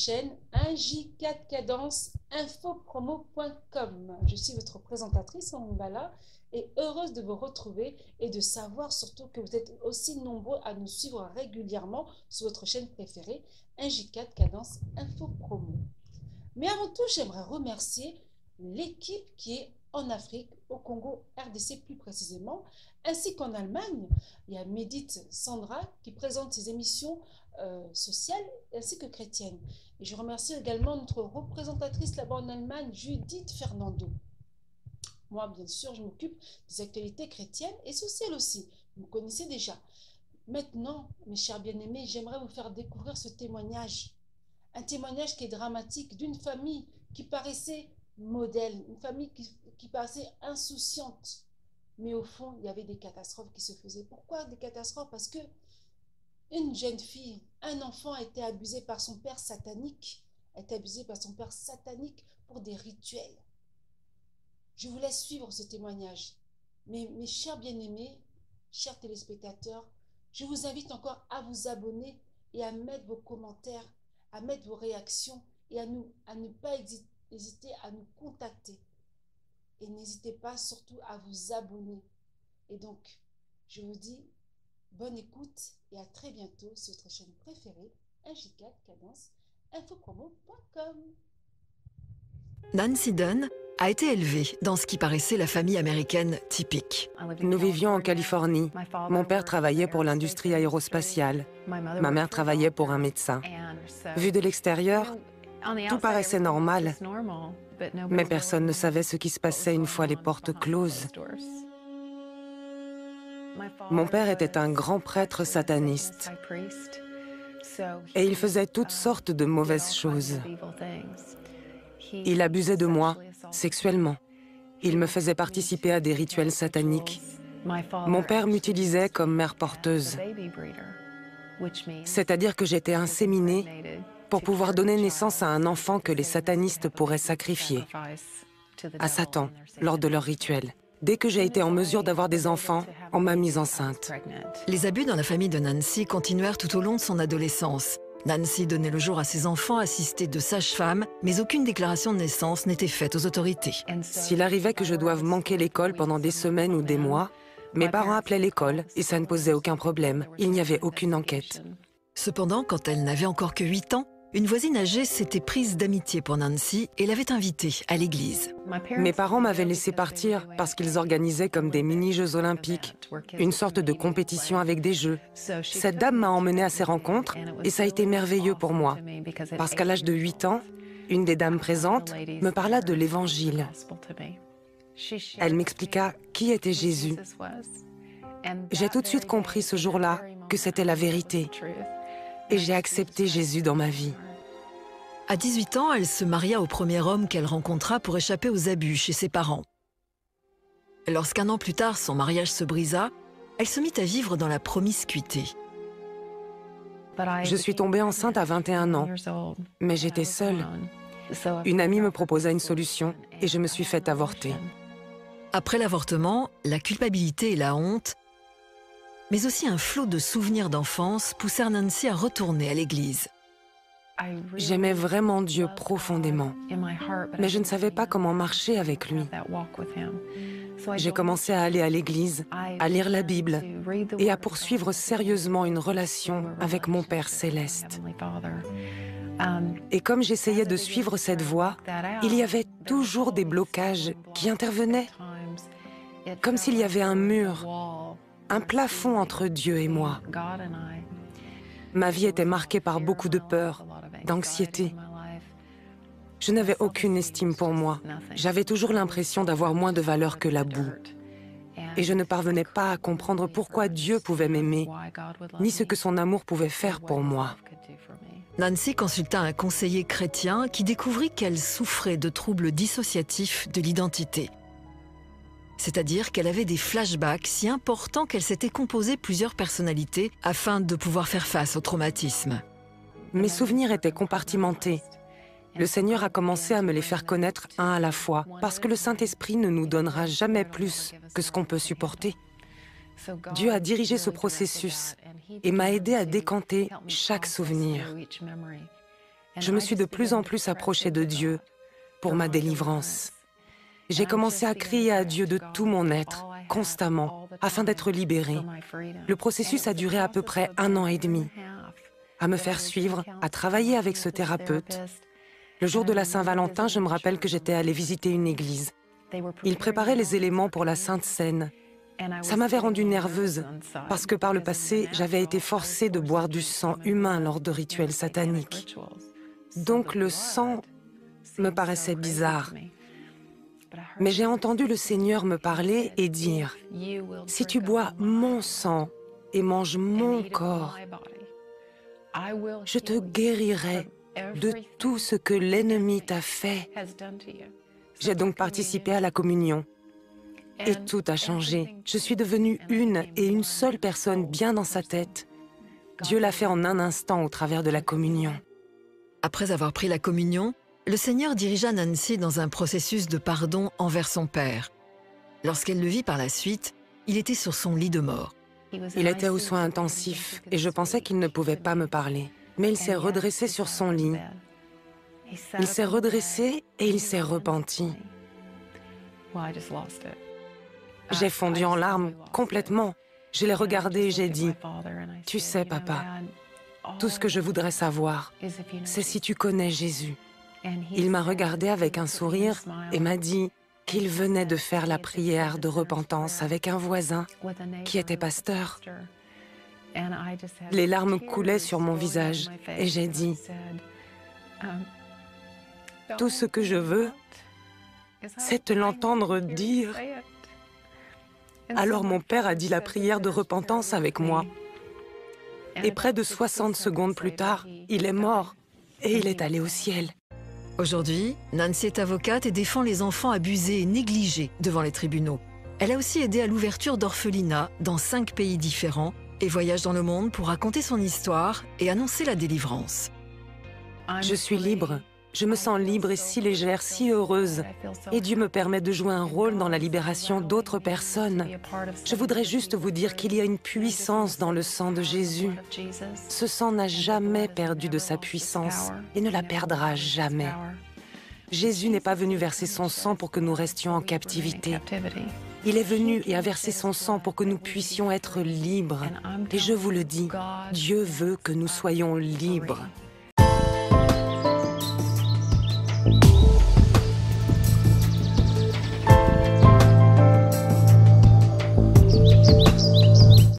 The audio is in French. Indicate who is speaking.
Speaker 1: chaîne 1J4Cadence infopromo.com. Je suis votre présentatrice Mbala et heureuse de vous retrouver et de savoir surtout que vous êtes aussi nombreux à nous suivre régulièrement sur votre chaîne préférée 1J4Cadence Infopromo. Mais avant tout, j'aimerais remercier l'équipe qui est en Afrique, au Congo, RDC plus précisément, ainsi qu'en Allemagne. Il y a Médite Sandra qui présente ses émissions sociales ainsi que chrétiennes. Et je remercie également notre représentatrice là-bas en Allemagne, Judith Fernando. Moi, bien sûr, je m'occupe des actualités chrétiennes et sociales aussi. Vous me connaissez déjà. Maintenant, mes chers bien-aimés, j'aimerais vous faire découvrir ce témoignage. Un témoignage qui est dramatique d'une famille qui paraissait modèle, une famille qui paraissait insouciante. Mais au fond, il y avait des catastrophes qui se faisaient. Pourquoi des catastrophes? Parce que une jeune fille, un enfant a été abusé par son père satanique, pour des rituels. Je vous laisse suivre ce témoignage. Mais mes chers bien-aimés, chers téléspectateurs, je vous invite encore à vous abonner et à mettre vos commentaires, à mettre vos réactions et à ne pas hésiter à nous contacter. Et n'hésitez pas surtout à vous abonner. Et donc, je vous dis bonne écoute et à très bientôt sur votre chaîne préférée, 1J4 Cadence infopromo.com.
Speaker 2: Nancy Dunn a été élevée dans ce qui paraissait la famille américaine typique.
Speaker 3: Nous vivions en Californie. Mon père travaillait pour l'industrie aérospatiale. Ma mère travaillait pour un médecin. Vu de l'extérieur, tout paraissait normal, mais personne ne savait ce qui se passait une fois les portes closes. Mon père était un grand prêtre sataniste et il faisait toutes sortes de mauvaises choses. Il abusait de moi sexuellement. Il me faisait participer à des rituels sataniques. Mon père m'utilisait comme mère porteuse, c'est-à-dire que j'étais inséminée pour pouvoir donner naissance à un enfant que les satanistes pourraient sacrifier à Satan lors de leurs rituels. Dès que j'ai été en mesure d'avoir des enfants, on m'a mise enceinte.
Speaker 2: Les abus dans la famille de Nancy continuèrent tout au long de son adolescence. Nancy donnait le jour à ses enfants assistés de sages-femmes, mais aucune déclaration de naissance n'était faite aux autorités.
Speaker 3: S'il arrivait que je doive manquer l'école pendant des semaines ou des mois, mes parents appelaient l'école et ça ne posait aucun problème. Il n'y avait aucune enquête.
Speaker 2: Cependant, quand elle n'avait encore que 8 ans, une voisine âgée s'était prise d'amitié pour Nancy et l'avait invitée à l'église.
Speaker 3: Mes parents m'avaient laissé partir parce qu'ils organisaient comme des mini-jeux olympiques, une sorte de compétition avec des jeux. Cette dame m'a emmenée à ces rencontres et ça a été merveilleux pour moi, parce qu'à l'âge de 8 ans, une des dames présentes me parla de l'Évangile. Elle m'expliqua qui était Jésus. J'ai tout de suite compris ce jour-là que c'était la vérité. Et j'ai accepté Jésus dans ma vie.
Speaker 2: À 18 ans, elle se maria au premier homme qu'elle rencontra pour échapper aux abus chez ses parents. Lorsqu'un an plus tard, son mariage se brisa, elle se mit à vivre dans la promiscuité.
Speaker 3: Je suis tombée enceinte à 21 ans, mais j'étais seule. Une amie me proposa une solution et je me suis faite avorter.
Speaker 2: Après l'avortement, la culpabilité et la honte, mais aussi un flot de souvenirs d'enfance poussèrent Nancy à retourner à l'église.
Speaker 3: J'aimais vraiment Dieu profondément, mais je ne savais pas comment marcher avec lui. J'ai commencé à aller à l'église, à lire la Bible et à poursuivre sérieusement une relation avec mon Père céleste. Et comme j'essayais de suivre cette voie, il y avait toujours des blocages qui intervenaient, comme s'il y avait un mur, un plafond entre Dieu et moi. Ma vie était marquée par beaucoup de peur, d'anxiété. Je n'avais aucune estime pour moi. J'avais toujours l'impression d'avoir moins de valeur que la boue. Et je ne parvenais pas à comprendre pourquoi Dieu pouvait m'aimer, ni ce que son amour pouvait faire pour moi.
Speaker 2: Nancy consulta un conseiller chrétien qui découvrit qu'elle souffrait de troubles dissociatifs de l'identité. C'est-à-dire qu'elle avait des flashbacks si importants qu'elle s'était composé plusieurs personnalités afin de pouvoir faire face au traumatisme.
Speaker 3: Mes souvenirs étaient compartimentés. Le Seigneur a commencé à me les faire connaître un à la fois, parce que le Saint-Esprit ne nous donnera jamais plus que ce qu'on peut supporter. Dieu a dirigé ce processus et m'a aidé à décanter chaque souvenir. je me suis de plus en plus approchée de Dieu pour ma délivrance. J'ai commencé à crier à Dieu de tout mon être, constamment, afin d'être libérée. Le processus a duré à peu près 1 an et demi. À me faire suivre, à travailler avec ce thérapeute. Le jour de la Saint-Valentin, je me rappelle que j'étais allée visiter une église. Ils préparaient les éléments pour la Sainte Seine. Ça m'avait rendue nerveuse, parce que par le passé, j'avais été forcée de boire du sang humain lors de rituels sataniques. Donc le sang me paraissait bizarre. Mais j'ai entendu le Seigneur me parler et dire, « Si tu bois mon sang et manges mon corps, je te guérirai de tout ce que l'ennemi t'a fait. » J'ai donc participé à la communion. Et tout a changé. Je suis devenue une et une seule personne bien dans sa tête. Dieu l'a fait en un instant au travers de la communion.
Speaker 2: Après avoir pris la communion, le Seigneur dirigea Nancy dans un processus de pardon envers son père. Lorsqu'elle le vit par la suite, il était sur son lit de mort.
Speaker 3: Il était aux soins intensifs et je pensais qu'il ne pouvait pas me parler. Mais il s'est redressé sur son lit. Il s'est redressé et il s'est repenti. J'ai fondu en larmes complètement. Je l'ai regardé et j'ai dit, « Tu sais, papa, tout ce que je voudrais savoir, c'est si tu connais Jésus. » Il m'a regardé avec un sourire et m'a dit qu'il venait de faire la prière de repentance avec un voisin qui était pasteur. Les larmes coulaient sur mon visage et j'ai dit, « Tout ce que je veux, c'est te l'entendre dire. » Alors mon père a dit la prière de repentance avec moi. Et près de 60 secondes plus tard, il est mort et il est allé au ciel.
Speaker 2: Aujourd'hui, Nancy est avocate et défend les enfants abusés et négligés devant les tribunaux. Elle a aussi aidé à l'ouverture d'orphelinats dans 5 pays différents et voyage dans le monde pour raconter son histoire et annoncer la délivrance.
Speaker 3: Je suis libre. Je me sens libre et si légère, si heureuse. Et Dieu me permet de jouer un rôle dans la libération d'autres personnes. Je voudrais juste vous dire qu'il y a une puissance dans le sang de Jésus. Ce sang n'a jamais perdu de sa puissance et ne la perdra jamais. Jésus n'est pas venu verser son sang pour que nous restions en captivité. Il est venu et a versé son sang pour que nous puissions être libres. Et je vous le dis, Dieu veut que nous soyons libres.